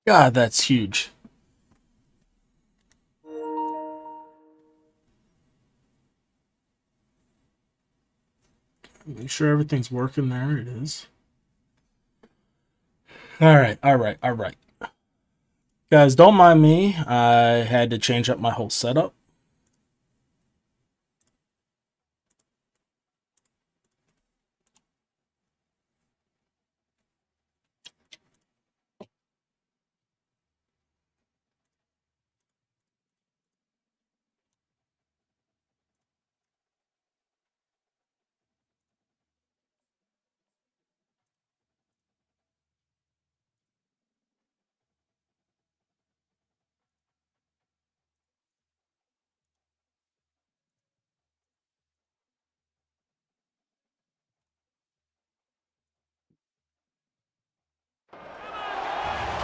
God, that's huge. Make sure everything's working. There it is. All right. Guys, don't mind me. I had to change up my whole setup.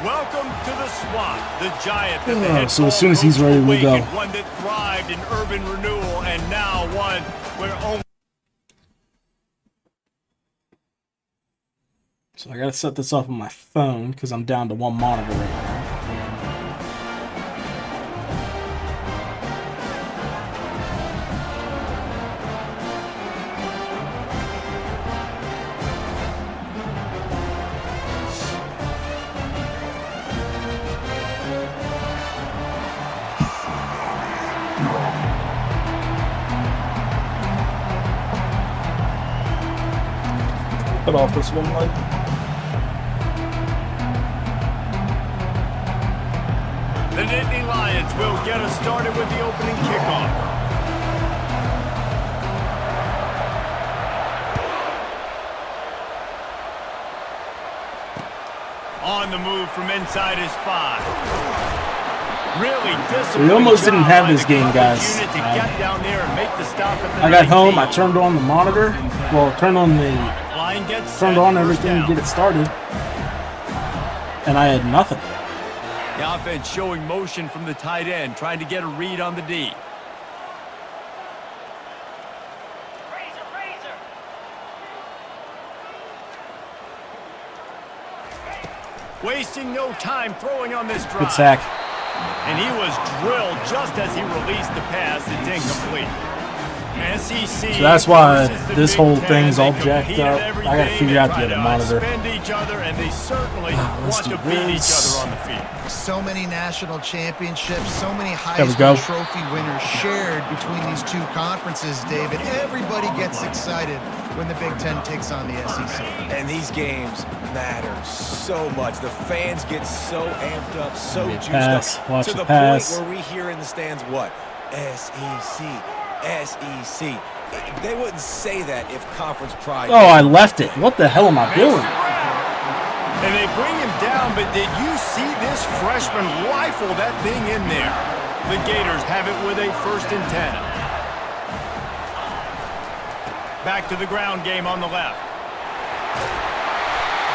Welcome to the swamp, the giant that the head so as soon as he's ready, we go. One that thrived in urban renewal, and now one where only. So I gotta set this up on my phone because I'm down to one monitor right now. Cut off this one light. The Nittany Lions will get us started with the opening kickoff. On the move from inside his 5. Really disciplined. We almost didn't have this game, guys. I got home, I turned on the monitor. Well, turned on everything to get it started. And I had nothing. The offense showing motion from the tight end, trying to get a read on the D. Wasting no time throwing on this drive. Good sack. And he was drilled just as he released the pass. It's incomplete. SEC. So that's why this whole thing's all jacked up. I gotta figure out the other monitor. Each other, and they certainly want to beat each other on the field. So many national championships, so many Heisman Trophy winners shared between these two conferences, David. Everybody gets excited when the Big Ten takes on the SEC. And these games matter so much. The fans get so amped up, so juiced up, to the point where we hear in the stands what? SEC. SEC. They wouldn't say that if conference pride. Oh, I left it. What the hell am I doing? And they bring him down, but did you see this freshman rifle that thing in there? The Gators have it with a 1st and 10. Back to the ground game on the left.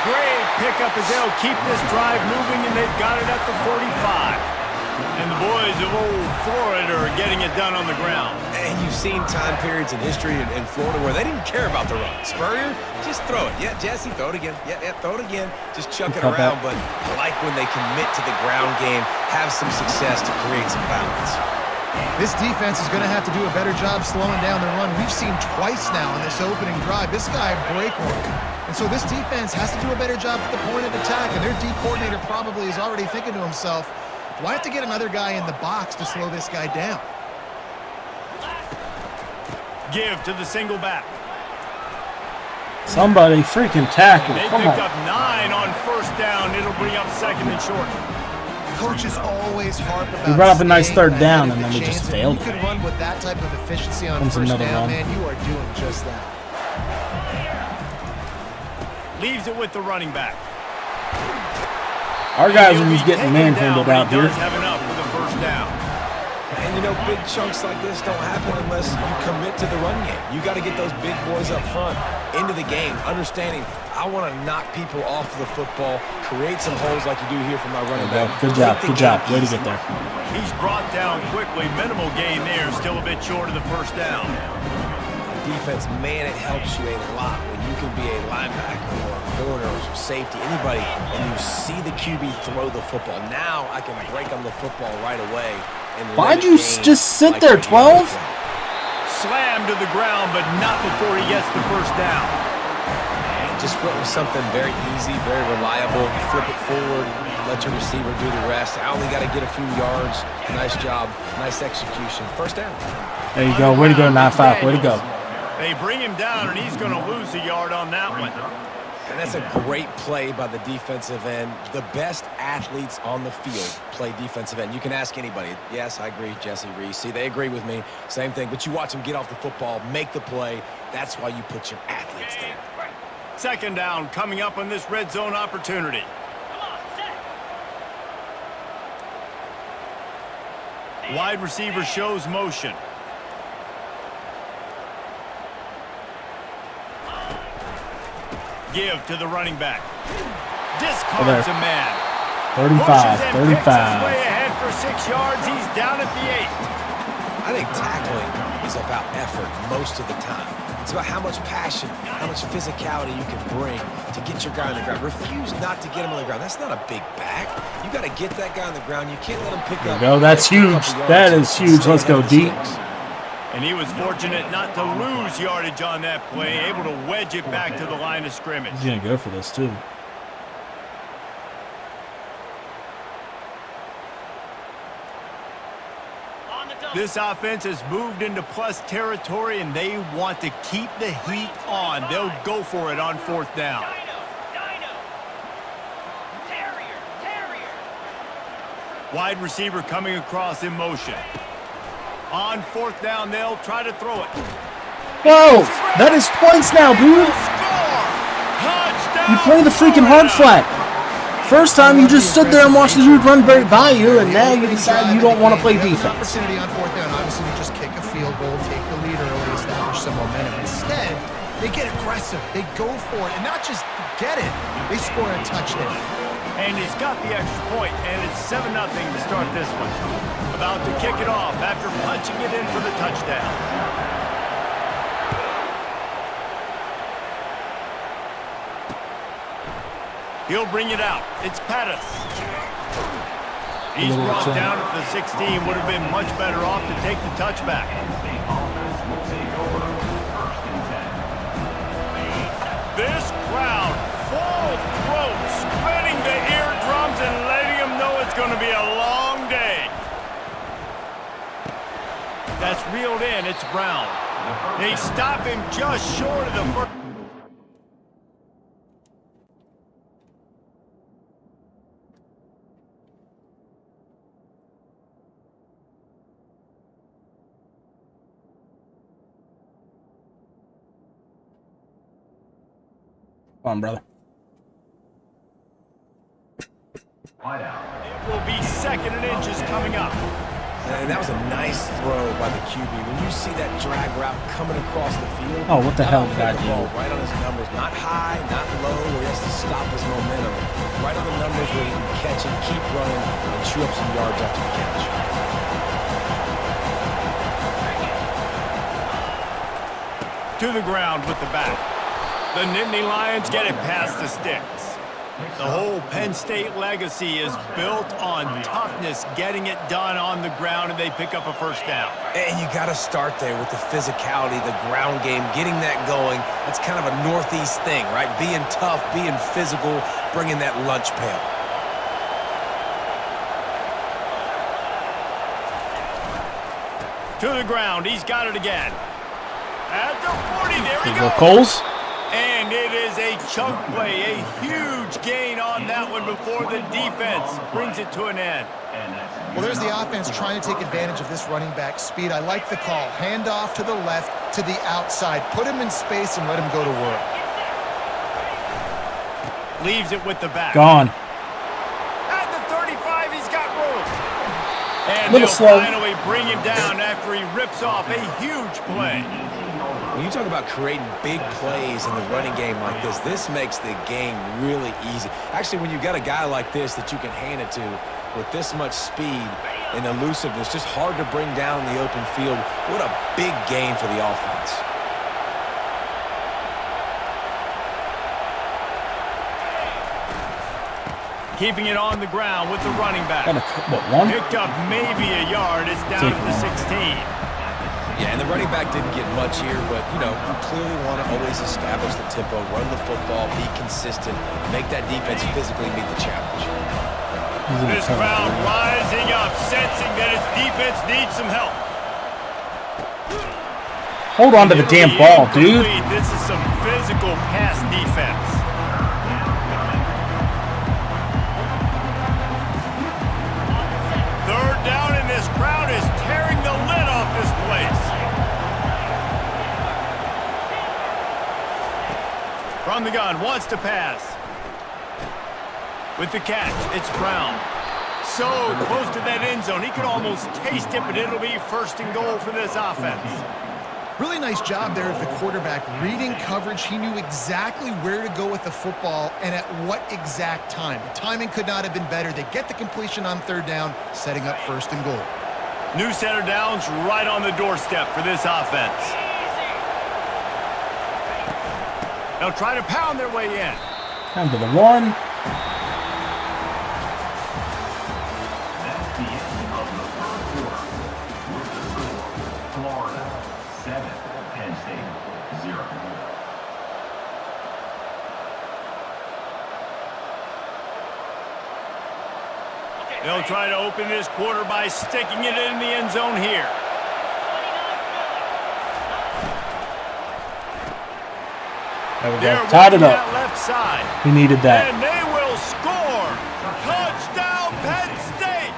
Great pickup as they'll keep this drive moving, and they've got it at the 45. And the boys of old Florida are getting it done on the ground. And you've seen time periods in history in Florida where they didn't care about the run. Spurrier, just throw it. Yeah, Jesse, throw it again. Yeah, throw it again. Just chuck it around. But I like when they commit to the ground game, have some success to create some balance. This defense is going to have to do a better job slowing down the run. We've seen twice now in this opening drive. This guy break work. And so this defense has to do a better job at the point of attack. And their D coordinator probably is already thinking to himself, do I have to get another guy in the box to slow this guy down? Give to the single back. Somebody freaking tackle. They picked up 9 on 1st down. It'll bring up 2nd and short. Coaches always harp about. We brought up a nice 3rd down, and then we just failed. You could run with that type of efficiency on 1st down, man. You are doing just that. Leaves it with the running back. Our guys are just getting manhandled out here. Have enough for the 1st down. And, you know, big chunks like this don't happen unless you commit to the run game. You got to get those big boys up front into the game, understanding I want to knock people off the football, create some holes like you do here for my running back. Good job. Way to get there. He's brought down quickly. Minimal gain there. Still a bit short of the 1st down. the defense, man, it helps you a lot when you can be a linebacker or a corner or safety, anybody, and you see the QB throw the football. Now I can break on the football right away. And why'd you just sit there, 12? Slammed to the ground, but not before he gets the first down. And just went with something very easy, very reliable. Flip it forward, let your receiver do the rest. I only got to get a few yards. Nice job, nice execution. First down. There you go. Way to go, 9-5. Way to go. They bring him down, and he's going to lose a yard on that one. And that's a great play by the defensive end. The best athletes on the field play defensive end. You can ask anybody. Yes, I agree, Jesse Reese. See, they agree with me. Same thing. But you watch them get off the football, make the play. That's why you put your athletes there. Second down coming up on this red zone opportunity. Wide receiver shows motion. Give to the running back. Discards a man. 35, 35. Way ahead for 6 yards. He's down at the 8. I think tackling is about effort most of the time. It's about how much passion, how much physicality you can bring to get your guy on the ground. Refuse not to get him on the ground. That's not a big back. You got to get that guy on the ground. You can't let him pick up. There you go. That's huge. That is huge. Let's go deep. And he was fortunate not to lose yardage on that play, able to wedge it back to the line of scrimmage. He's going to go for this, too. This offense has moved into plus territory, and they want to keep the heat on. They'll go for it on fourth down. Wide receiver coming across in motion. On fourth down, they'll try to throw it. Whoa! That is twice now, dude! You play the freaking hard flat. First time you just stood there and watched the dude run by you, and now you decide you don't want to play defense. Opportunity on fourth down. Obviously, you just kick a field goal, take the lead early, establish some momentum. Instead, they get aggressive. They go for it, and not just get it. They score a touchdown. And he's got the extra point, and it's 7-0 to start this one. About to kick it off after punching it in for the touchdown. He'll bring it out. It's Pettis. He's brought down at the 16. Would have been much better off to take the touchback. This crowd, full throat, spreading the eardrums and letting them know it's going to be a long day. That's reeled in. It's Brown. They stop him just short of the first. Come on, brother. It will be 2nd and inches coming up. And that was a nice throw by the QB. When you see that drag route coming across the field. Oh, what the hell did I do? Right on his numbers. Not high, not low, where he has to stop his momentum. Right on the numbers where he can catch and keep running and chew up some yards after the catch. To the ground with the back. The Nittany Lions get it past the sticks. The whole Penn State legacy is built on toughness, getting it done on the ground, and they pick up a first down. And you got to start there with the physicality, the ground game, getting that going. That's kind of a Northeast thing, right? Being tough, being physical, bringing that lunch pail. To the ground, he's got it again. At the 40, there he goes. Coles. And it is a chunk play, a huge gain on that one before the defense brings it to an end. Well, there's the offense trying to take advantage of this running back speed. I like the call. Hand off to the left, to the outside. Put him in space and let him go to work. Leaves it with the back. Gone. At the 35, he's got room. And Little they'll slow. finally bring him down after he rips off a huge play. When you talk about creating big plays in the running game like this makes the game really easy. Actually, when you've got a guy like this that you can hand it to with this much speed and elusiveness, just hard to bring down in the open field, what a big gain for the offense. Keeping it on the ground with the running back. What, one? Picked up maybe a yard. It's down to the 16. Yeah, and the running back didn't get much here, but, you know, you clearly want to always establish the tempo, run the football, be consistent, make that defense physically meet the challenge. This crowd rising up, sensing that its defense needs some help. Hold on to the damn ball, dude. This is some physical pass defense. Third down, and this crowd is tearing the lid off this place. From the gun, wants to pass. With the catch, it's Brown. So close to that end zone, he could almost taste it, but it'll be first and goal for this offense. Really nice job there of the quarterback. Reading coverage, he knew exactly where to go with the football and at what exact time. The timing could not have been better. They get the completion on third down, setting up first and goal. New set of downs right on the doorstep for this offense. They'll try to pound their way in. Down to the one. They'll try to open this quarter by sticking it in the end zone here. There we go. Tied it up. Left side. He needed that. And they will score. Touchdown, Penn State.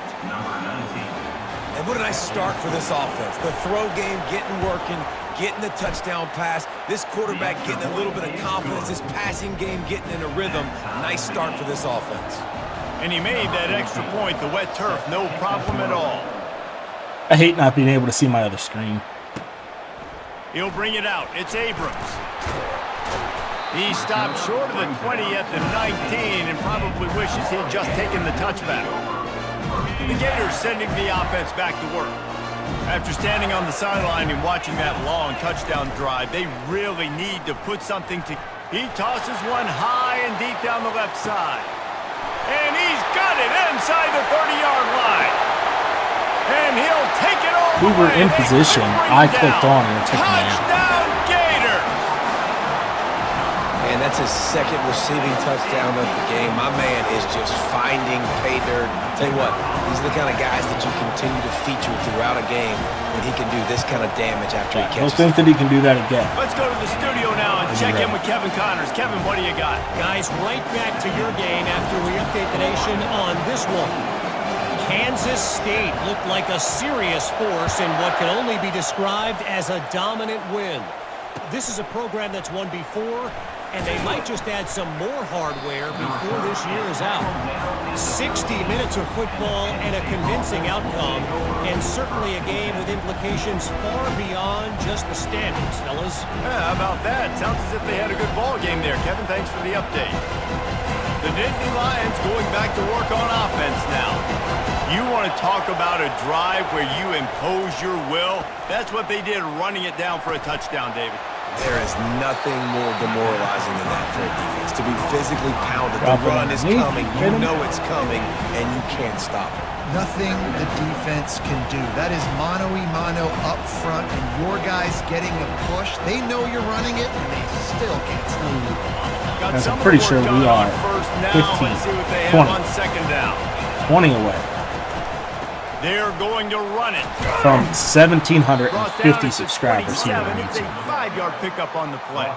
And what a nice start for this offense. The throw game getting working, getting the touchdown pass. This quarterback getting a little bit of confidence. This passing game getting in a rhythm. Nice start for this offense. And he made that extra point, the wet turf, no problem at all. I hate not being able to see my other screen. He'll bring it out. It's Abrams. He stopped short of the 20 at the 19 and probably wishes he'd just taken the touchback. The Gators sending the offense back to work. After standing on the sideline and watching that long touchdown drive, they really need to put something to... He tosses one high and deep down the left side. And he's got it inside the 30-yard line. And he'll take it all We were in position. I clicked on and it took me out. Touchdown, Gators! And that's his second receiving touchdown of the game. My man is just finding pay dirt. Tell you what, these are the kind of guys that you continue to feature throughout a game when he can do this kind of damage after he catches. Don't think that he can do that again. Let's go to the studio now and check in with Kevin Connors. Kevin, what do you got? Guys, right back to your game after we update the nation on this one. Kansas State looked like a serious force in what can only be described as a dominant win. This is a program that's won before, and they might just add some more hardware before this year is out. 60 minutes of football and a convincing outcome, and certainly a game with implications far beyond just the standings, fellas. Yeah, how about that? Sounds as if they had a good ball game there. Kevin, thanks for the update. The Nittany Lions going back to work on offense now. You want to talk about a drive where you impose your will? That's what they did, running it down for a touchdown, David. There is nothing more demoralizing than that for a defense. To be physically pounded. The run is coming. You know it's coming, and you can't stop it. Nothing the defense can do. That is mano-a-mano up front, and your guys getting a push. They know you're running it, and they still can't stop it. I'm pretty sure we are 15, 20, on second down. 20 away. They're going to run it. From 1,750 subscribers here on It's a YouTube. 5-yard pickup on the play.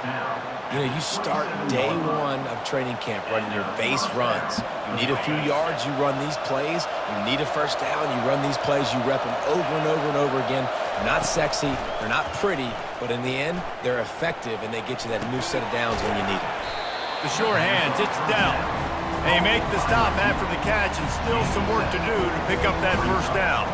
You know, you start day one of training camp running your base runs. You need a few yards, you run these plays. You need a first down, you run these plays. You rep them over and over and over again. They're not sexy, they're not pretty, but in the end, they're effective, and they get you that new set of downs when you need them. The sure hands, it's down. They make the stop after the catch, and still some work to do to pick up that first down.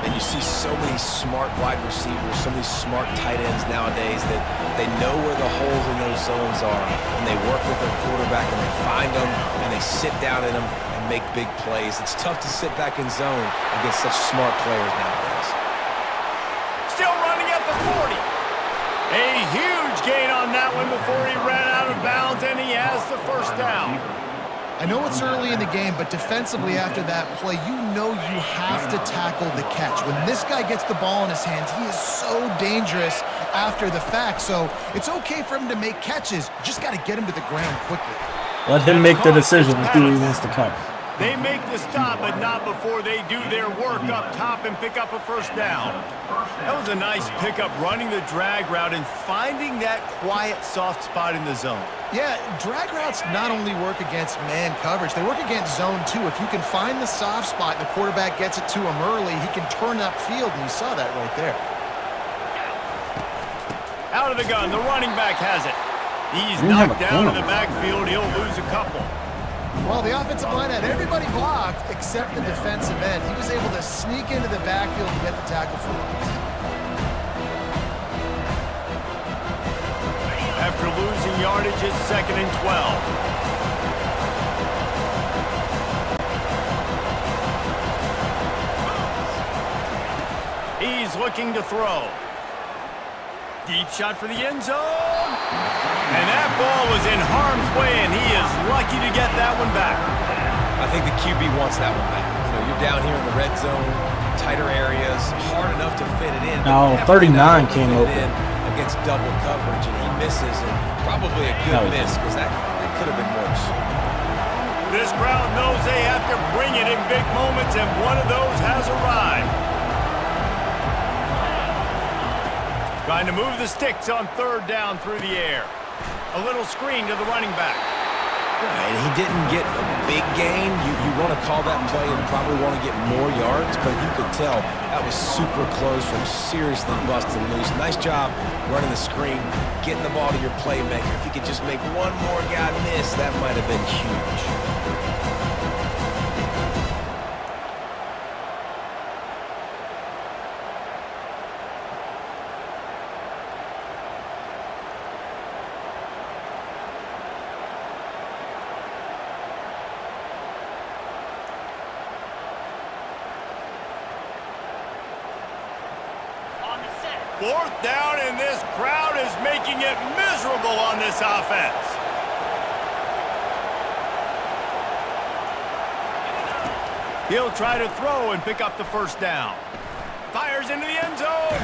And you see so many smart wide receivers, so many smart tight ends nowadays that they know where the holes in those zones are, and they work with their quarterback, and they find them, and they sit down in them and make big plays. It's tough to sit back in zone against such smart players nowadays. Still running at the 40. A huge gain on that one before he ran out of bounds, and he has the first down. I know it's early in the game, but defensively after that play, you know you have to tackle the catch. When this guy gets the ball in his hands, he is so dangerous after the fact. So it's okay for him to make catches. You just got to get him to the ground quickly. Let him make the decision of who he wants to cut. They make the stop, but not before they do their work up top and pick up a first down. That was a nice pickup, running the drag route and finding that quiet, soft spot in the zone. Yeah, drag routes not only work against man coverage, they work against zone too. If you can find the soft spot and the quarterback gets it to him early, he can turn upfield, and you saw that right there. Out of the gun, the running back has it. He's knocked down in the backfield. He'll lose a couple. Well, the offensive line had everybody blocked except the defensive end. He was able to sneak into the backfield and get the tackle for him. After losing yardage, it's 2nd and 12. He's looking to throw. Deep shot for the end zone. And that ball was in harm's way, and he is lucky to get that one back. I think the QB wants that one back. You know, you're down here in the red zone, tighter areas, hard enough to fit it in. Now 39 came open against double coverage, and he misses, and probably a good miss because that could have been worse. This crowd knows they have to bring it in big moments, and one of those has arrived. Trying to move the sticks on 3rd down through the air. A little screen to the running back. And he didn't get a big gain. You want to call that play and probably want to get more yards, but you could tell that was super close from seriously busting loose. Nice job running the screen, getting the ball to your playmaker. If he could just make one more guy miss, that might have been huge. Fourth down, and this crowd is making it miserable on this offense. He'll try to throw and pick up the first down. Fires into the end zone.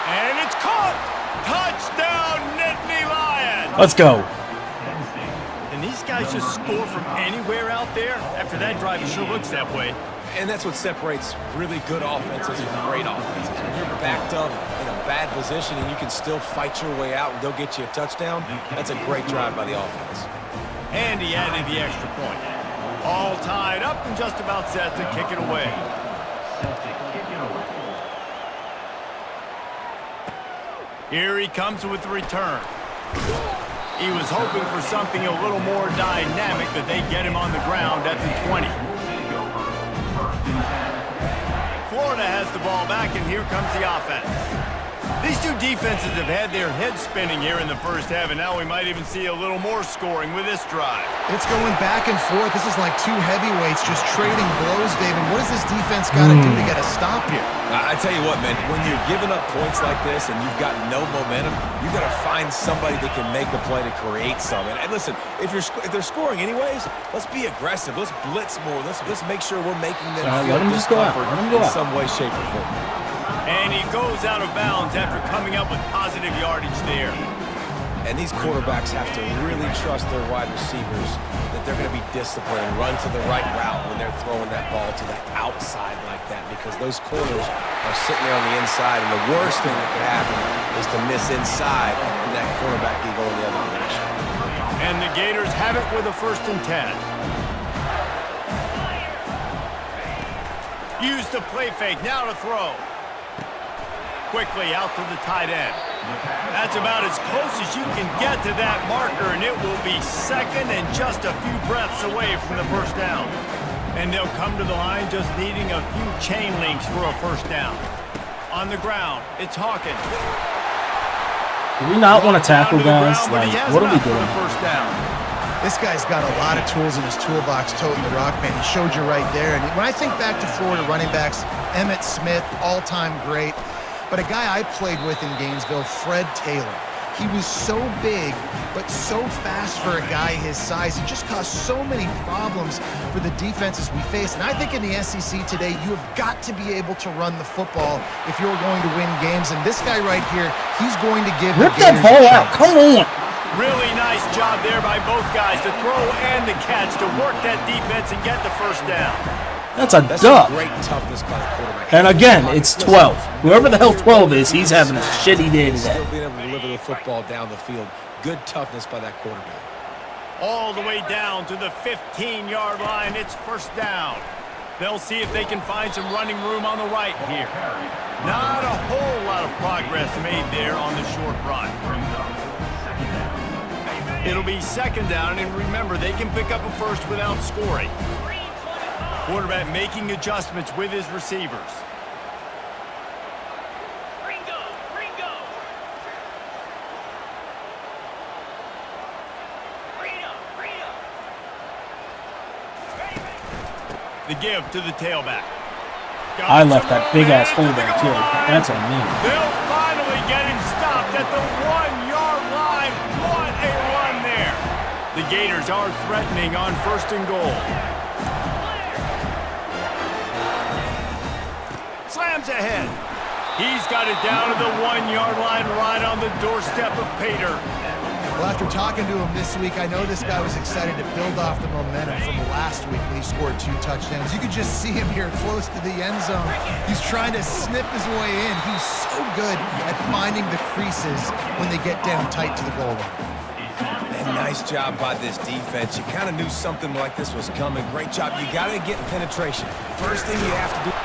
And it's caught. Touchdown, Nittany Lions. Let's go. And these guys just score from anywhere out there. After that drive, it sure looks that way. And that's what separates really good offenses from great offenses. When you're backed up in a bad position and you can still fight your way out and they'll get you a touchdown, that's a great drive by the offense. And he added the extra point. All tied up and just about set to kick it away. Here he comes with the return. He was hoping for something a little more dynamic, that they get him on the ground at the 20. Florida has the ball back, and here comes the offense. These two defenses have had their heads spinning here in the first half, and now we might even see a little more scoring with this drive. It's going back and forth. This is like two heavyweights just trading blows, David. What does this defense got to do to get a stop here? I tell you what, man, when you're giving up points like this and you've got no momentum, you got to find somebody that can make a play to create some. And listen, if they're scoring anyways, let's be aggressive. Let's blitz more. Let's make sure we're making them feel discomfort in some way, shape, or form. And he goes out of bounds after coming up with positive yardage there. And these quarterbacks have to really trust their wide receivers that they're going to be disciplined and run to the right route when they're throwing that ball to the outside like that, because those corners are sitting there on the inside, and the worst thing that could happen is to miss inside and that quarterback can go in the other direction. And the Gators have it with a 1st and 10. Use the play fake, now to throw. Quickly out to the tight end. That's about as close as you can get to that marker, and it will be 2nd and just a few breaths away from the first down. And they'll come to the line just needing a few chain links for a first down. On the ground, it's Hawkins. Do we not want to tackle guys? Like, what are we doing? First down. This guy's got a lot of tools in his toolbox toting the rock, man. He showed you right there. And when I think back to Florida running backs, Emmitt Smith, all-time great. But a guy I played with in Gainesville, Fred Taylor. He was so big, but so fast for a guy his size. He just caused so many problems for the defenses we face. And I think in the SEC today, you have got to be able to run the football if you're going to win games. And this guy right here, he's going to give Rip that ball out. Come on. Really nice job there by both guys to throw and to catch, to work that defense and get the first down. That's a dub. Great toughness by the quarterback. And again, it's 12. Whoever the hell 12 is, he's having a shitty day today. Still being able to deliver the football down the field. Good toughness by that quarterback. All the way down to the 15-yard line. It's first down. They'll see if they can find some running room on the right here. Not a whole lot of progress made there on the short run. It'll be second down, and remember, they can pick up a first without scoring. Quarterback making adjustments with his receivers. The give to the tailback. I left that big-ass hole there, too. That's on me. They'll finally get him stopped at the 1-yard line. What a run there. The Gators are threatening on first and goal. Slams ahead. He's got it down to the 1-yard line right on the doorstep of Pater. Well, after talking to him this week, I know this guy was excited to build off the momentum from last week when he scored 2 touchdowns. You could just see him here close to the end zone. He's trying to snip his way in. He's so good at finding the creases when they get down tight to the goal line. And nice job by this defense. You kind of knew something like this was coming. Great job. You got to get penetration. First thing you have to do.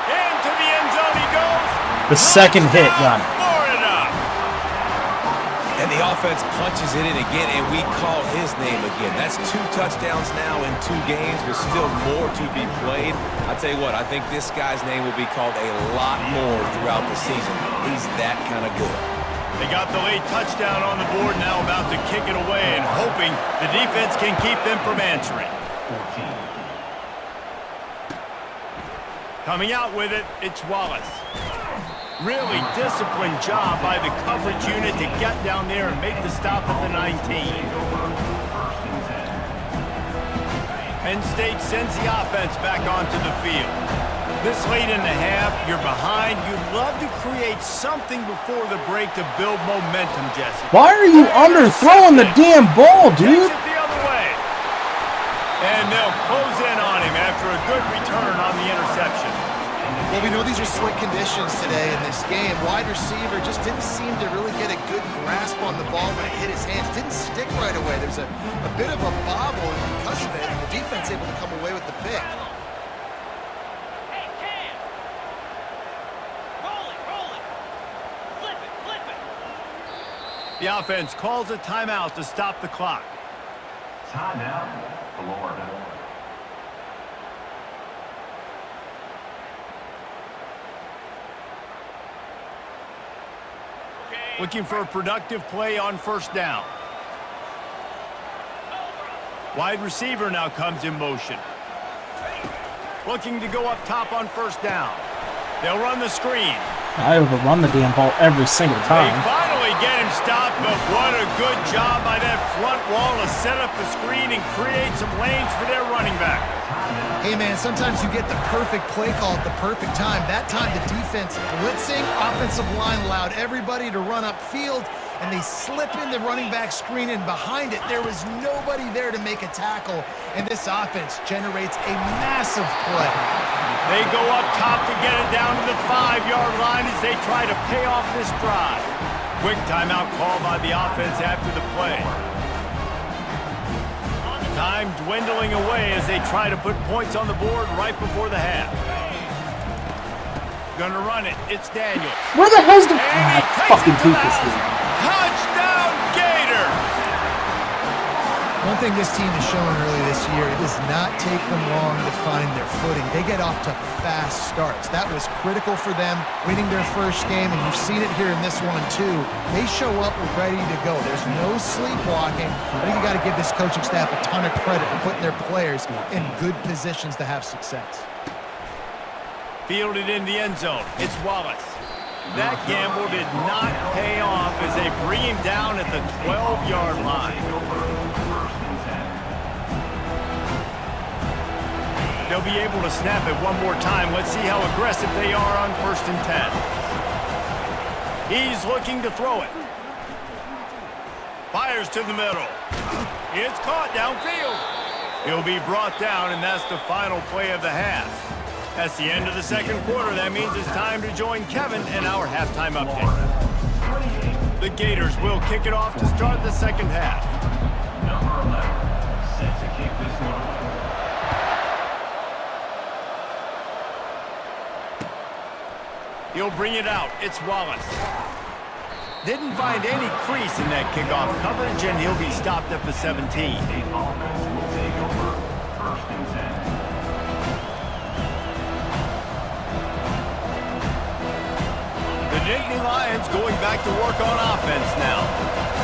Into the end zone he goes. The second hit got him. And the offense punches it in again, and we call his name again. That's 2 touchdowns now in 2 games with still more to be played. I tell you what, I think this guy's name will be called a lot more throughout the season. He's that kind of good. They got the late touchdown on the board, now about to kick it away and hoping the defense can keep them from answering. Coming out with it, it's Wallace. Really disciplined job by the coverage unit to get down there and make the stop at the 19. Penn State sends the offense back onto the field. This late in the half, you're behind. You'd love to create something before the break to build momentum, Jesse. Why are you underthrowing the damn ball, dude? Takes it the other way. And they'll close in on him after a good return on the interception. Well, we know these are slick conditions today in this game. Wide receiver just didn't seem to really get a good grasp on the ball when it hit his hands. Didn't stick right away. There's a bit of a bobble, and because of it, the defense able to come away with the pick. Hey, Cam! Roll it! Flip it! The offense calls a timeout to stop the clock. Timeout, Florida. Looking for a productive play on first down. Wide receiver now comes in motion. Looking to go up top on first down. They'll run the screen. I overrun the damn ball every single time. They finally get him stopped, but what a good job by that front wall to set up the screen and create some lanes for their running back. Hey, man, sometimes you get the perfect play call at the perfect time. That time the defense blitzing, offensive line allowed everybody to run upfield, and they slip in the running back screen, and behind it there was nobody there to make a tackle, and this offense generates a massive play. They go up top to get it down to the 5-yard line as they try to pay off this drive. Quick timeout call by the offense after the play. Time dwindling away as they try to put points on the board right before the half. Gonna run it. It's Daniels. Where the hell's the... And he I takes fucking it to hate the this house. thing. Touchdown, Gators! One thing this team has shown early this year, it does not take them long to find their footing. They get off to fast starts. That was critical for them, winning their first game, and you've seen it here in this one too. They show up ready to go. There's no sleepwalking. I think you got to give this coaching staff a ton of credit for putting their players in good positions to have success. Fielded in the end zone. It's Wallace. That gamble did not pay off as they bring him down at the 12-yard line. They'll be able to snap it one more time. Let's see how aggressive they are on 1st and 10. He's looking to throw it. Fires to the middle. It's caught downfield. He'll be brought down, and that's the final play of the half. That's the end of the second quarter. That means it's time to join Kevin in our halftime update. The Gators will kick it off to start the second half. Number 11, set to kick this one away. He'll bring it out. It's Wallace. Didn't find any crease in that kickoff coverage, and he'll be stopped at the 17. State offense will take over 1st and 10. The Nittany Lions going back to work on offense now.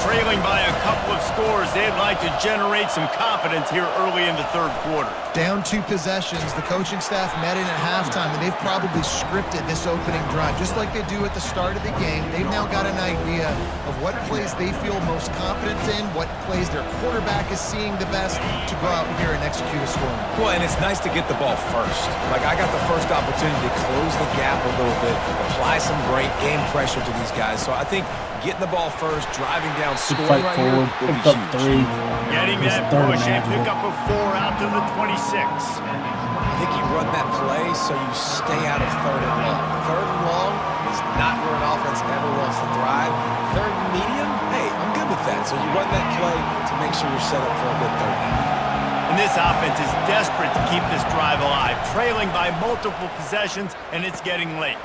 Trailing by a couple of scores, they'd like to generate some confidence here early in the third quarter. Down 2 possessions, the coaching staff met in at halftime, and they've probably scripted this opening drive, just like they do at the start of the game. They've now got an idea of what plays they feel most confident in, what plays their quarterback is seeing the best to go out here and execute a scoring. Well, and it's nice to get the ball first. Like, I got the first opportunity to close the gap a little bit, apply some great game pressure to these guys. So I think getting the ball first, driving down, scoring right here will be huge. Getting that push and pick up a 4 out to the 26. I think you run that play so you stay out of 3rd and long. 3rd and long is not where an offense ever wants to thrive. 3rd and medium, hey, I'm good with that. So you run that play to make sure you're set up for a good 3rd down. And this offense is desperate to keep this drive alive, trailing by multiple possessions, and it's getting late.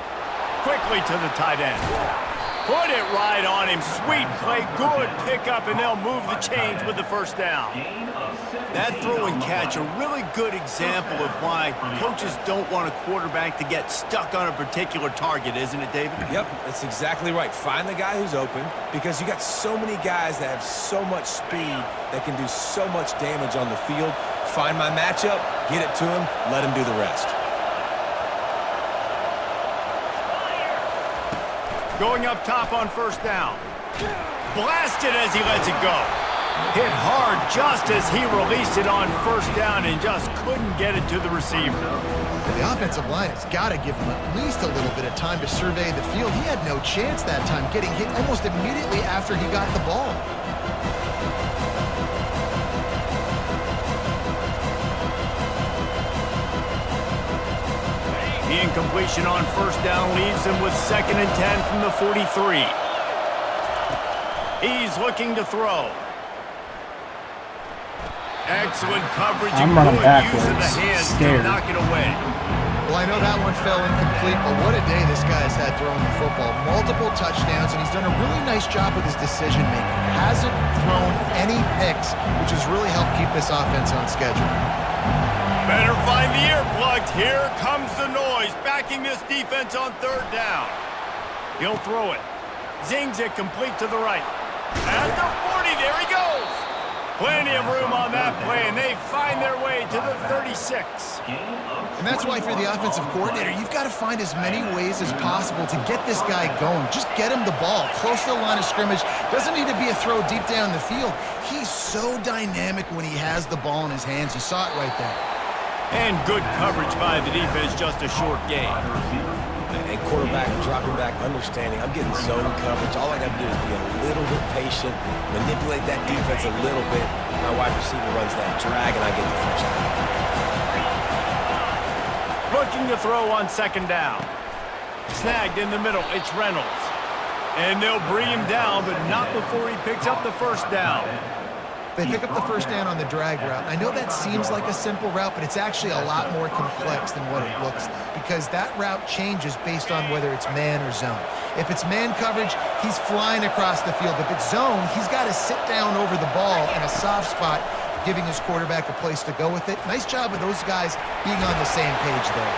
Quickly to the tight end. Put it right on him. Sweet play, good pickup, and they'll move the chains with the first down. That throw and catch, a really good example of why coaches don't want a quarterback to get stuck on a particular target, isn't it, David? Yep, that's exactly right. Find the guy who's open, because you got so many guys that have so much speed that can do so much damage on the field. Find my matchup, get it to him, let him do the rest. Going up top on 1st down. Blasted as he lets it go. Hit hard just as he released it on 1st down and just couldn't get it to the receiver. The offensive line has got to give him at least a little bit of time to survey the field. He had no chance that time, getting hit almost immediately after he got the ball. The incompletion on 1st down leaves him with 2nd and 10 from the 43. He's looking to throw. Excellent coverage and good use of the hands to knock it away. Well, I know that one fell incomplete, but what a day this guy has had throwing the football. Multiple touchdowns, and he's done a really nice job with his decision-making. Hasn't thrown any picks, which has really helped keep this offense on schedule. Better find the earplugs. Here comes the noise, backing this defense on 3rd down. He'll throw it. Zings it complete to the right. At the 40, there he goes. Plenty of room on that play, and they find their way to the 36. And that's why, for the offensive coordinator, you've got to find as many ways as possible to get this guy going. Just get him the ball close to the line of scrimmage. Doesn't need to be a throw deep down the field. He's so dynamic when he has the ball in his hands. You saw it right there. And good coverage by the defense, just a short gain. And quarterback dropping back, understanding I'm getting zone coverage. All I got to do is be a little bit patient, manipulate that defense a little bit. My wide receiver runs that drag, and I get the first down. Looking to throw on 2nd down. Snagged in the middle, it's Reynolds. And they'll bring him down, but not before he picks up the 1st down. They pick up the 1st down on the drag route. I know that seems like a simple route, but it's actually a lot more complex than what it looks, because that route changes based on whether it's man or zone. If it's man coverage, he's flying across the field. If it's zone, he's got to sit down over the ball in a soft spot, giving his quarterback a place to go with it. Nice job of those guys being on the same page there.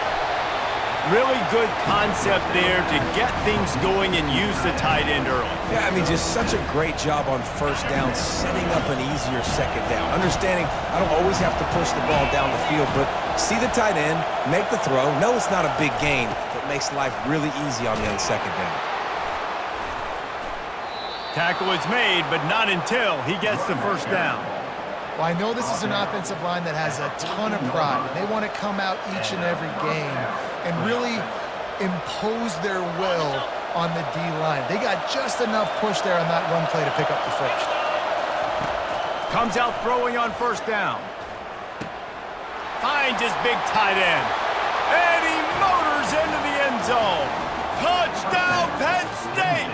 Really good concept there to get things going and use the tight end early. Yeah, I mean, just such a great job on 1st down, setting up an easier 2nd down. Understanding I don't always have to push the ball down the field, but see the tight end, make the throw. No, it's not a big gain, but makes life really easy on me on 2nd down. Tackle is made, but not until he gets the first down. Well, I know this is an offensive line that has a ton of pride. They want to come out each and every game and really impose their will on the D-line. They got just enough push there on that run play to pick up the first. Comes out throwing on first down. Finds his big tight end. And he motors into the end zone. Touchdown, Penn State!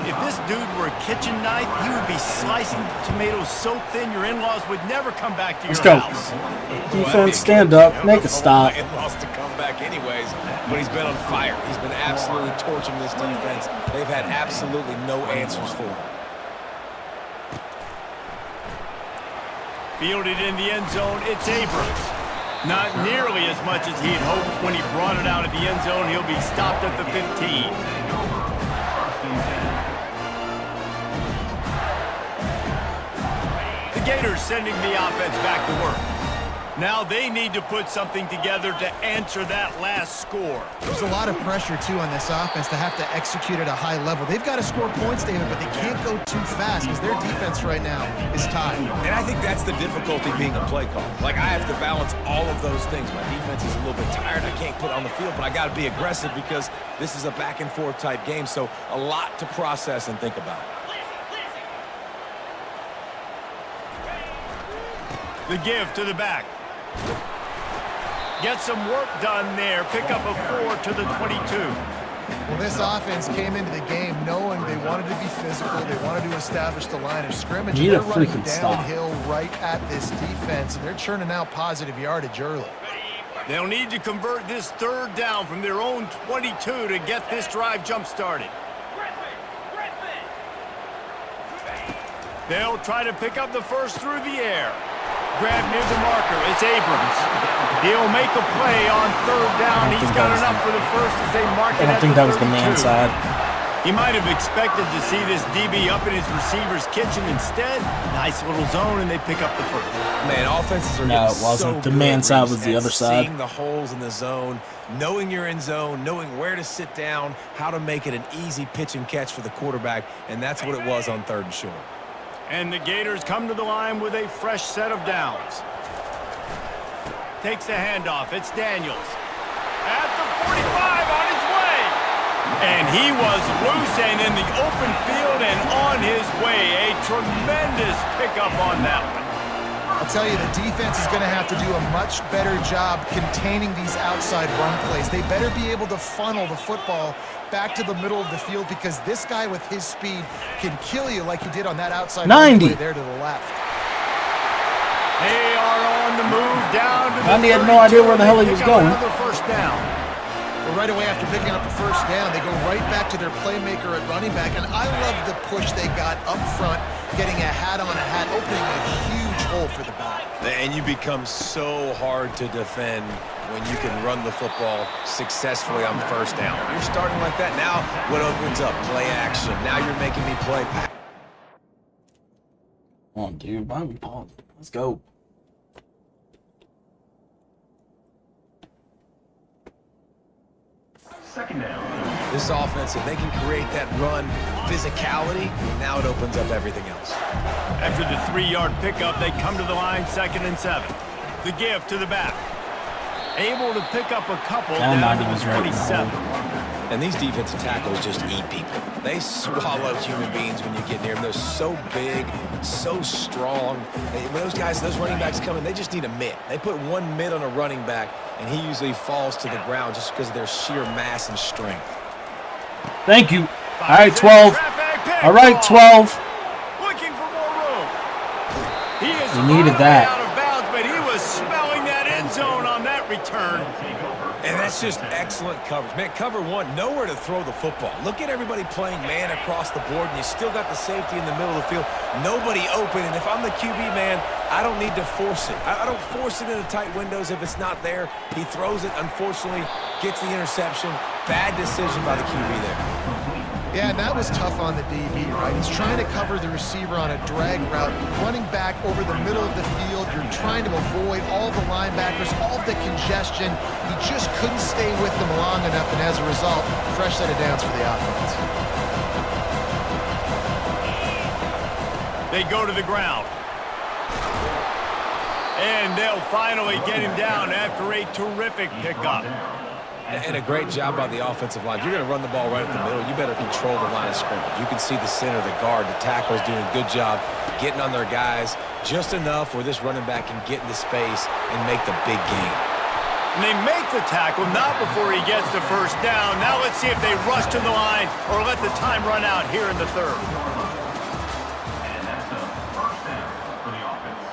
If this dude were a kitchen knife, he would be slicing tomatoes so thin your in-laws would never come back to your house. Defense, stand up, make a stop. My in-laws to come back anyways, but he's been on fire. He's been absolutely torching this defense. They've had absolutely no answers for him. Fielded in the end zone, it's Abrams. Not nearly as much as he had hoped when he brought it out of the end zone. He'll be stopped at the 15. The Gators sending the offense back to work. Now they need to put something together to answer that last score. There's a lot of pressure, too, on this offense to have to execute at a high level. They've got to score points, David, but they can't go too fast because their defense right now is tied. And I think that's the difficulty being a play call. Like, I have to balance all of those things. My defense is a little bit tired. I can't put it on the field, but I got to be aggressive because this is a back-and-forth type game, so a lot to process and think about. The give to the back. Get some work done there. Pick up a 4 to the 22. Well, this offense came into the game knowing they wanted to be physical. They wanted to establish the line of scrimmage. Need they're a running freaking stop. downhill right at this defense, and they're churning out positive yardage early. They'll need to convert this third down from their own 22 to get this drive jump-started. They'll try to pick up the first through the air. Grab near the marker. It's Abrams. He'll make a play on third down. He's got enough for the first as they mark it. I don't think that was the man side. He might have expected to see this DB up in his receiver's kitchen. Instead, nice little zone, and they pick up the first. Man, offenses are No, it wasn't. The man side was the other side. Seeing the holes in the zone, knowing you're in zone, knowing where to sit down, how to make it an easy pitch and catch for the quarterback, and that's what it was on third and short. And the Gators come to the line with a fresh set of downs. Takes the handoff. It's Daniels. At the 45 on his way. And he was loose and in the open field and on his way. A tremendous pickup on that one. I'll tell you, the defense is going to have to do a much better job containing these outside run plays. They better be able to funnel the football back to the middle of the field because this guy with his speed can kill you like he did on that outside 90 play there to the left. They are on the move down to the Andy had no idea where the hell he was going. Another first down. Well, right away after picking up the first down, they go right back to their playmaker at running back, and I love the push they got up front, getting a hat on a hat, opening a huge hole for the back. And you become so hard to defend when you can run the football successfully on first down. You're starting like that. Now what opens up? Play action. Now you're making me play. Come on, dude. Why don't we pause? Let's go. Second down. This offense, if they can create that run physicality, now it opens up everything else. After the 3-yard pickup, they come to the line 2nd and 7. The give to the back. Able to pick up a couple down to the 27. And these defensive tackles just eat people. They swallow human beings when you get near them. They're so big, so strong. When those guys, those running backs come in, they just need a mitt. They put one mitt on a running back, and he usually falls to the ground just because of their sheer mass and strength. Thank you. All right, 12. All right, 12. Looking for more room. He is We needed that. out of bounds, but he was smelling that end zone on that return. And that's just excellent coverage. Man, cover one, nowhere to throw the football. Look at everybody playing man across the board, and you still got the safety in the middle of the field. Nobody open, and if I'm the QB, man, I don't need to force it. I don't force it into tight windows if it's not there. He throws it, unfortunately, gets the interception. Bad decision by the QB there. Yeah, and that was tough on the DB, right? He's trying to cover the receiver on a drag route, running back over the middle of the field. You're trying to avoid all the linebackers, all the congestion. He just couldn't stay with them long enough, and as a result, fresh set of downs for the offense. They go to the ground. And they'll finally get him down after a terrific pickup. And a great job by the offensive line. If you're going to run the ball right at the middle, you better control the line of scrimmage. You can see the center, the guard, the tackle's doing a good job getting on their guys just enough where this running back can get into space and make the big gain. And they make the tackle, not before he gets the first down. Now let's see if they rush to the line or let the time run out here in the third. And that's a first down for the offense.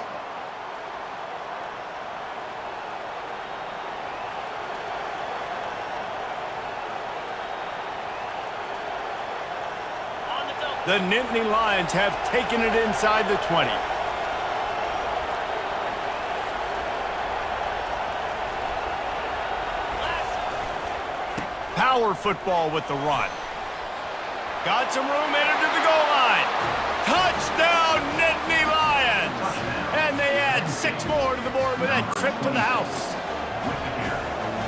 On the double. The Nittany Lions have taken it inside the 20. Power football with the run. Got some room, entered to the goal line. Touchdown, Nittany Lions! And they add 6 more to the board with that trip to the house.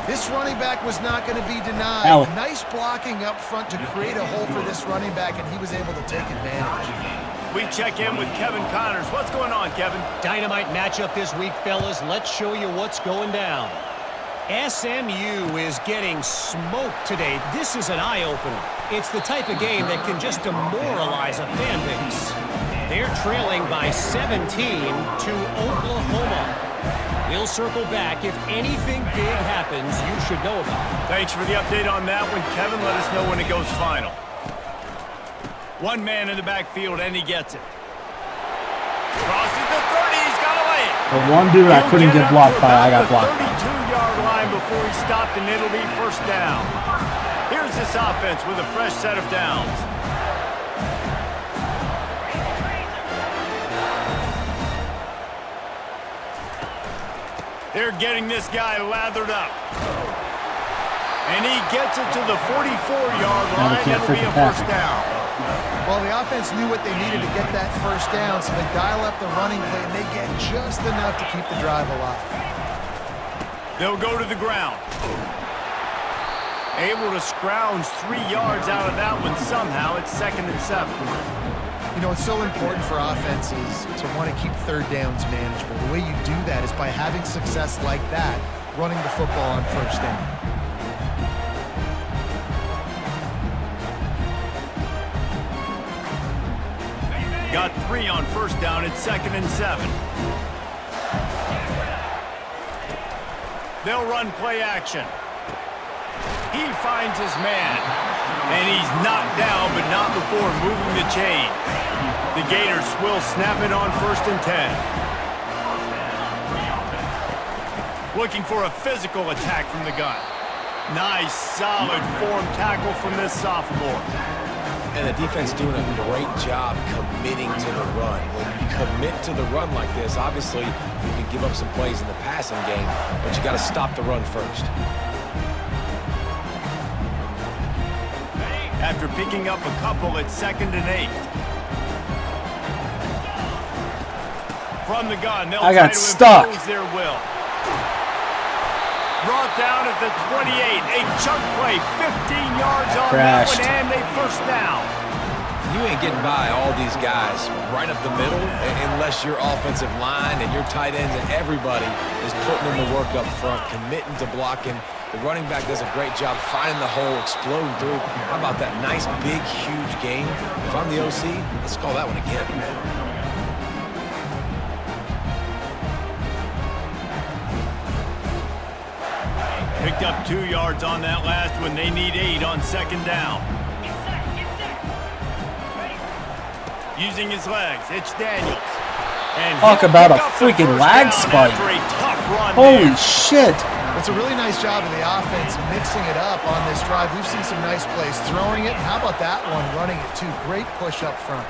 This running back was not going to be denied. Ow. Nice blocking up front to create a hole for this running back, and he was able to take advantage. We check in with Kevin Connors. What's going on, Kevin? Dynamite matchup this week, fellas. Let's show you what's going down. SMU is getting smoked today. This is an eye-opener. It's the type of game that can just demoralize a fan base. They're trailing by 17 to Oklahoma. We'll circle back. If anything big happens, you should know about it. Thanks for the update on that one, Kevin. Let us know when it goes final. One man in the backfield, and he gets it. Crosses the 30. He's got to lay it. The one dude I couldn't get blocked by, I got blocked by. 32-yard line before he stopped, and it'll be first down. Here's this offense with a fresh set of downs. They're getting this guy lathered up. And he gets it to the 44-yard line. That'll be a first down. Well, the offense knew what they needed to get that first down, so they dial up the running play, and they get just enough to keep the drive alive. They'll go to the ground. Able to scrounge 3 yards out of that one somehow. It's 2nd and 7. You know, it's so important for offenses to want to keep third downs manageable. The way you do that is by having success like that, running the football on first down. Got 3 on first down. It's 2nd and 7. They'll run play action. He finds his man. And he's knocked down, but not before moving the chain. The Gators will snap it on 1st and 10. Looking for a physical attack from the gun. Nice, solid form tackle from this sophomore. And the defense doing a great job committing to the run. When you commit to the run like this, obviously you can give up some plays in the passing game, but you got to stop the run first. After picking up a couple, it's 2nd and 8. From the gun, they'll I got try to stuck. impose their will. Brought down at the 28. A chunk play, 15 yards on Crashed. that one, and a first down. You ain't getting by all these guys right up the middle unless your offensive line and your tight ends and everybody is putting in the work up front, committing to blocking. The running back does a great job finding the hole, exploding through. How about that nice, big, huge game? If I'm the OC, let's call that one again. Picked up 2 yards on that last one. They need 8 on 2nd down. Get set, get set. Ready? Using his legs, it's Daniels. And Talk he'll about pick a up the freaking first lag down spike. after a tough run Holy there. shit. It's a really nice job of the offense mixing it up on this drive. We've seen some nice plays throwing it. And how about that one running it too? Great push up front.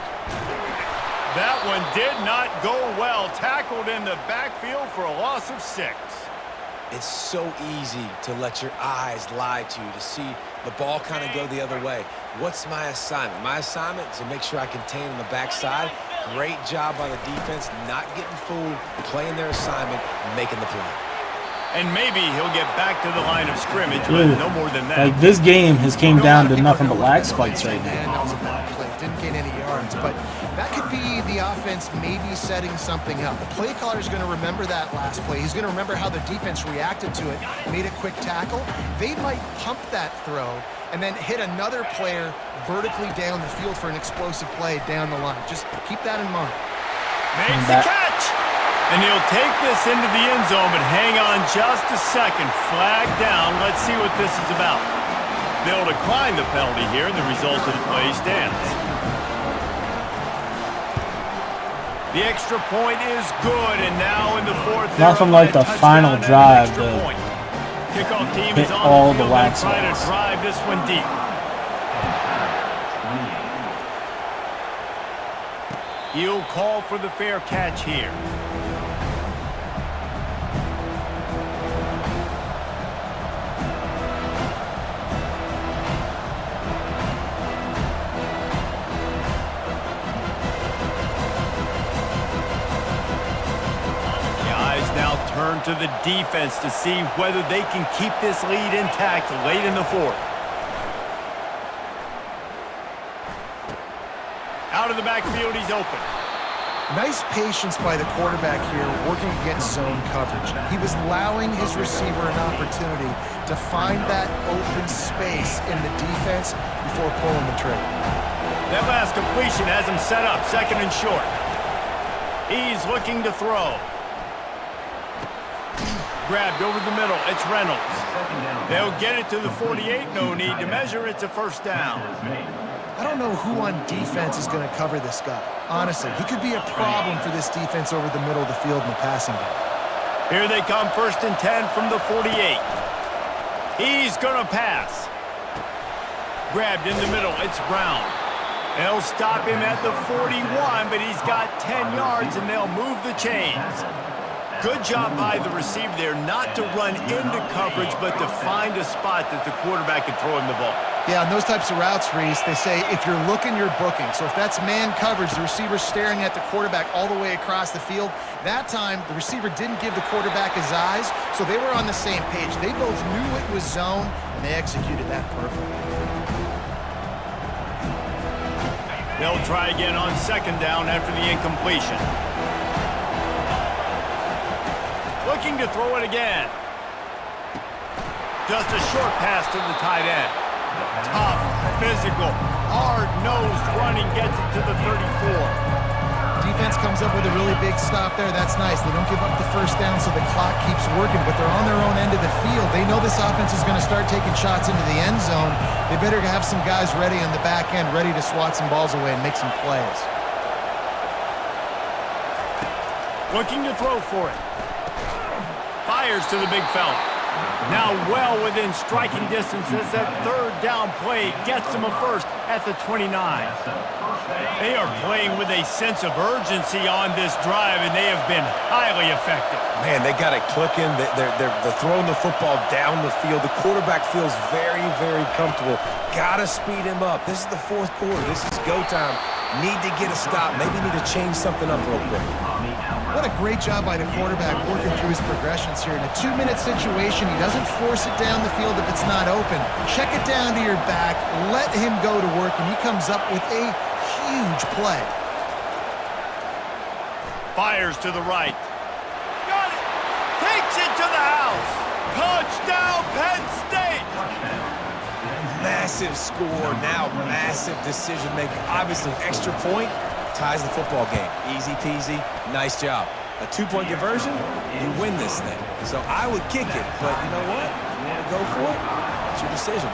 That one did not go well. Tackled in the backfield for a loss of 6. It's so easy to let your eyes lie to you, to see the ball kind of go the other way. What's my assignment? My assignment is to make sure I contain on the backside. Great job by the defense, not getting fooled, playing their assignment, making the play. And maybe he'll get back to the line of scrimmage, but no more than that. Like, this game has came down to nothing but lag spikes right now. Man, that was a bad play. Didn't gain any yards, but that could be the offense maybe setting something up. The play caller is going to remember that last play. He's going to remember how the defense reacted to it, made a quick tackle. They might pump that throw and then hit another player vertically down the field for an explosive play down the line. Just keep that in mind. Makes the catch! And he'll take this into the end zone, but hang on just a second. Flag down. Let's see what this is about. They'll decline the penalty here, and the result of the play stands. The extra point is good, and now in the fourth. Nothing like the final drive to kickoff team hit is on all the the field wax and try to balls. drive this one deep. He'll call for the fair catch here. Turn to the defense to see whether they can keep this lead intact late in the fourth. Out of the backfield, he's open. Nice patience by the quarterback here working against zone coverage. He was allowing his receiver an opportunity to find that open space in the defense before pulling the trigger. That last completion has him set up, second and short. He's looking to throw. Grabbed over the middle. It's Reynolds. They'll get it to the 48. No need to measure. It's a first down. I don't know who on defense is going to cover this guy. Honestly, he could be a problem for this defense over the middle of the field in the passing game. Here they come, first and 10 from the 48. He's going to pass. Grabbed in the middle. It's Brown. They'll stop him at the 41, but he's got 10 yards, and they'll move the chains. Good job by the receiver there, not to run into coverage, but to find a spot that the quarterback can throw him the ball. Yeah, on those types of routes, Reese, they say if you're looking, you're booking. So if that's man coverage, the receiver's staring at the quarterback all the way across the field. That time, the receiver didn't give the quarterback his eyes, so they were on the same page. They both knew it was zone, and they executed that perfectly. They'll try again on second down after the incompletion. Looking to throw it again. Just a short pass to the tight end. Tough, physical, hard-nosed running gets it to the 34. Defense comes up with a really big stop there. That's nice. They don't give up the first down, so the clock keeps working, but they're on their own end of the field. They know this offense is going to start taking shots into the end zone. They better have some guys ready on the back end, ready to swat some balls away and make some plays. Looking to throw for it. Fires to the big fella. Now well within striking distance as that third down play gets them a first at the 29. They are playing with a sense of urgency on this drive, and they have been highly effective. Man, they got it clicking. They're throwing the football down the field. The quarterback feels very, very comfortable. Got to speed him up. This is the fourth quarter. This is go time. Need to get a stop. Maybe need to change something up real quick. What a great job by the quarterback working through his progressions here. In a 2-minute situation, he doesn't force it down the field if it's not open. Check it down to your back, let him go to work, and he comes up with a huge play. Fires to the right. Got it! Takes it to the house! Touchdown, Penn State! Massive score, now massive decision-making. Obviously, extra point ties the football game. Easy peasy, nice job. A 2-point conversion, you win this thing. So I would kick it, but you know what? You want to go for it? It's your decision.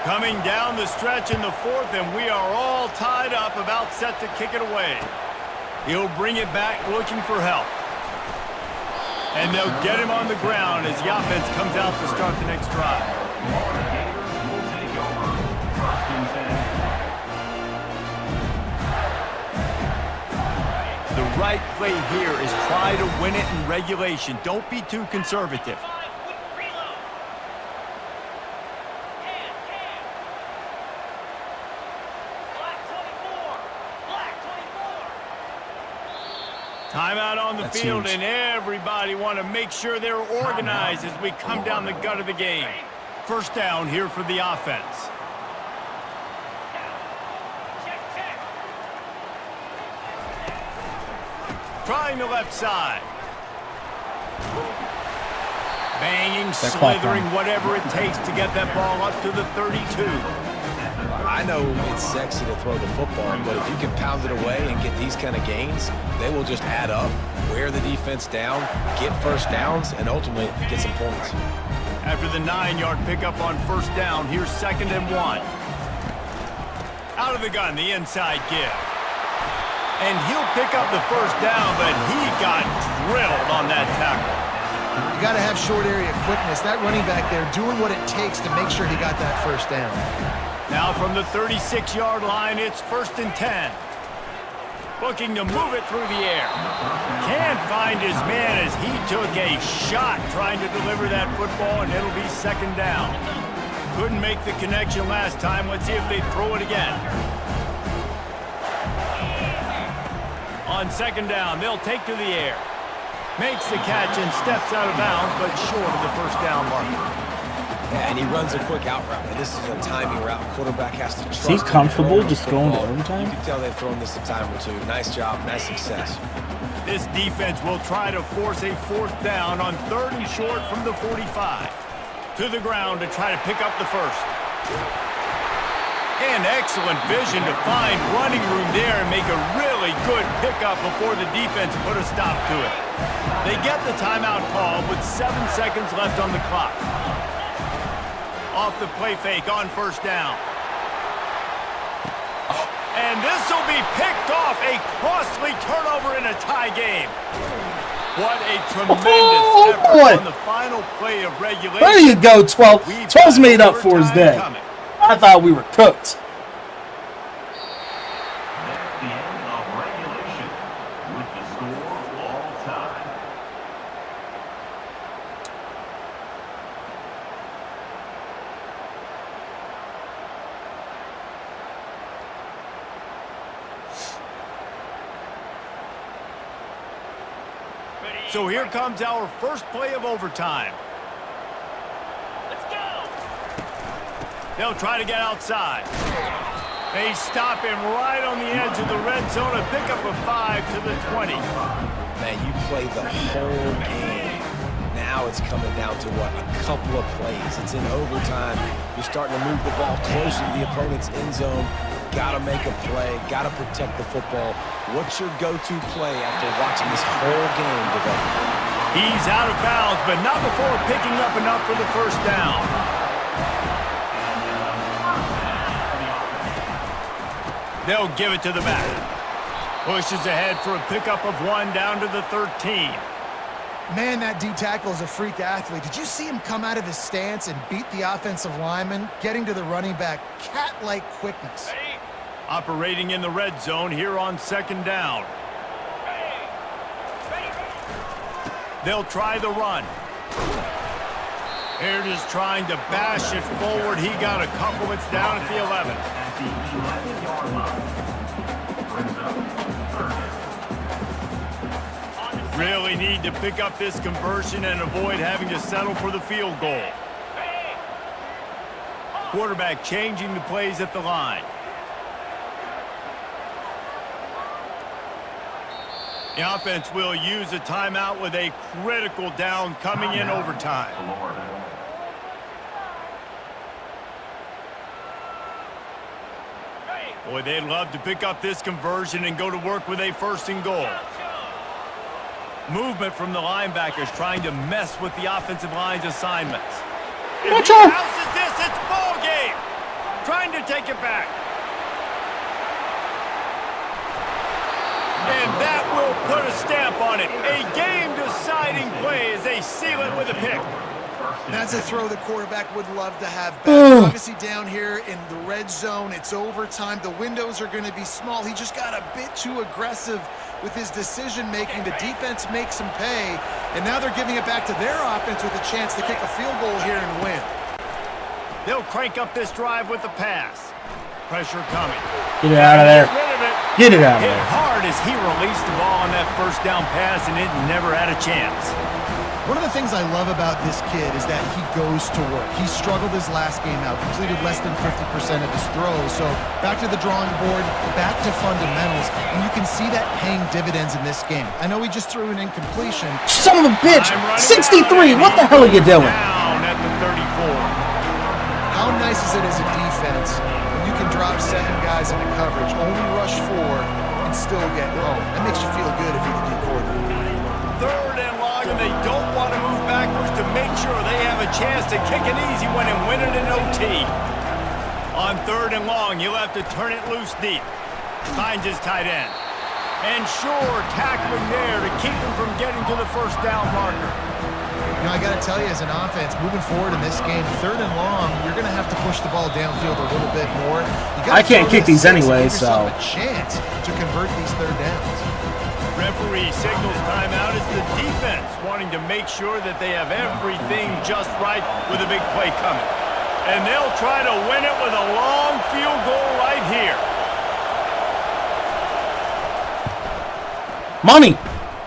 Coming down the stretch in the fourth, and we are all tied up, about set to kick it away. He'll bring it back looking for help. And they'll get him on the ground as the offense comes out to start the next drive. The right play here is try to win it in regulation. Don't be too conservative. Timeout on the field, and everybody want to make sure they're organized as we come down the gut of the game. First down here for the offense. trying the left side. Banging, slithering, whatever it takes to get that ball up to the 32. I know it's sexy to throw the football, but if you can pound it away and get these kind of gains, they will just add up, wear the defense down, get first downs, and ultimately get some points. After the 9-yard pickup on first down, here's 2nd and 1. Out of the gun, the inside give. And he'll pick up the first down, but he got drilled on that tackle. You got to have short area quickness. That running back there doing what it takes to make sure he got that first down. Now from the 36-yard line, it's 1st and 10. Looking to move it through the air. Can't find his man as he took a shot trying to deliver that football, and it'll be 2nd down. Couldn't make the connection last time. Let's see if they throw it again. On 2nd down, they'll take to the air. Makes the catch and steps out of bounds, but short of the first down marker. Yeah, and he runs a quick out route, and this is a timing route. Quarterback has to trust. Is he comfortable just going to overtime? You can tell they've thrown this a time or two. Nice job, nice success. This defense will try to force a 4th down on 3rd and short from the 45. To the ground to try to pick up the first. And excellent vision to find running room there and make a really good pickup before the defense put a stop to it. They get the timeout called with 7 seconds left on the clock. Off the play fake on first down. And this will be picked off, a costly turnover in a tie game. What a tremendous effort on the final play of regulation. There you go, 12. 12's made up for his day. I thought we were cooked. That's the end of regulation with the score all time. So here comes our first play of overtime. Let's go. They'll try to get outside. They stop him right on the edge of the red zone, a pickup of 5 to the 20. Man, you play the whole game. Now it's coming down to what? A couple of plays. It's in overtime. You're starting to move the ball closer to the opponent's end zone. Got to make a play. Got to protect the football. What's your go-to play after watching this whole game develop? He's out of bounds, but not before picking up enough for the first down. They'll give it to the back. Pushes ahead for a pickup of 1 down to the 13. Man, that D tackle is a freak athlete. Did you see him come out of his stance and beat the offensive lineman, getting to the running back? Cat-like quickness. Operating in the red zone here on 2nd down. They'll try the run. They're just trying to bash it forward. He got a couple. It's down at the 11. At the 11-yard line. Brings up 3rd down. Really need to pick up this conversion and avoid having to settle for the field goal. Quarterback changing the plays at the line. The offense will use a timeout with a critical down coming in overtime. Boy, they'd love to pick up this conversion and go to work with a 1st and goal. Movement from the linebackers trying to mess with the offensive line's assignments. If he bounces this, it's ball game. Trying to take it back. And that will put a stamp on it. A game-deciding play as they seal it with a pick. That's a throw the quarterback would love to have back. Obviously down here in the red zone, it's overtime. The windows are going to be small. He just got a bit too aggressive with his decision-making. The defense makes him pay, and now they're giving it back to their offense with a chance to kick a field goal here and win. They'll crank up this drive with the pass. Pressure coming. Get it out of there. Get it out of Hit there. hard as he released the ball on that first down pass, and it never had a chance. One of the things I love about this kid is that he goes to work. He struggled his last game out, completed less than 50% of his throws. So back to the drawing board, back to fundamentals, and you can see that paying dividends in this game. I know he just threw an incompletion. Son of a bitch! 63! What the hell are you doing? Down at the 34. How nice is it as a defense when you can drop 7 guys into coverage, only rush 4, and still get home? That makes you feel good if you're the D coordinator. Third and long, and they don't want to move backwards to make sure they have a chance to kick an easy one and win it in OT. On third and long, you'll have to turn it loose deep. Finds his tight end. And sure, tackling there to keep him from getting to the first down marker. You know, I got to tell you, as an offense, moving forward in this game, third and long, you're going to have to push the ball downfield a little bit more. I can't kick these anyway, so. A chance to convert these third downs. Referee signals timeout as the defense wanting to make sure that they have everything just right with a big play coming. And they'll try to win it with a long field goal right here. Money!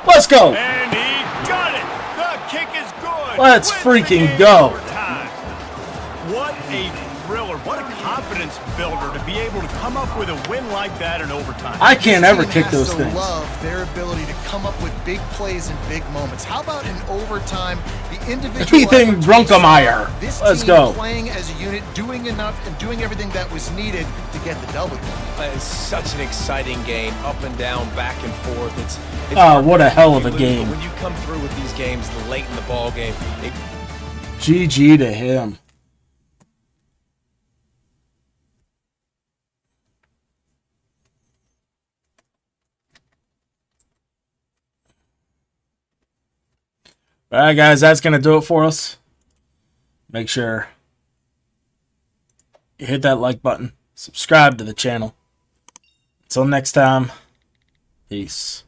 Let's go! And he got it! The kick is good! Let's freaking go! Overtime. What a thriller. What a confidence builder to be able to come up with a win like that in overtime. I can't ever This team kick has those to things. love their ability to come up with big plays in big moments. How about in overtime, the individual Anything effort to Brunkemeyer. stop this Let's team go. playing as a unit, doing enough and doing everything that was needed to get the W. It's such an exciting game, up and down, back and forth. It's Oh, what a hell of a hard to lose, game. but when you come through with these games late in the ball game, GG to him. All right, guys, that's going to do it for us. Make sure you hit that like button. Subscribe to the channel. Until next time, peace.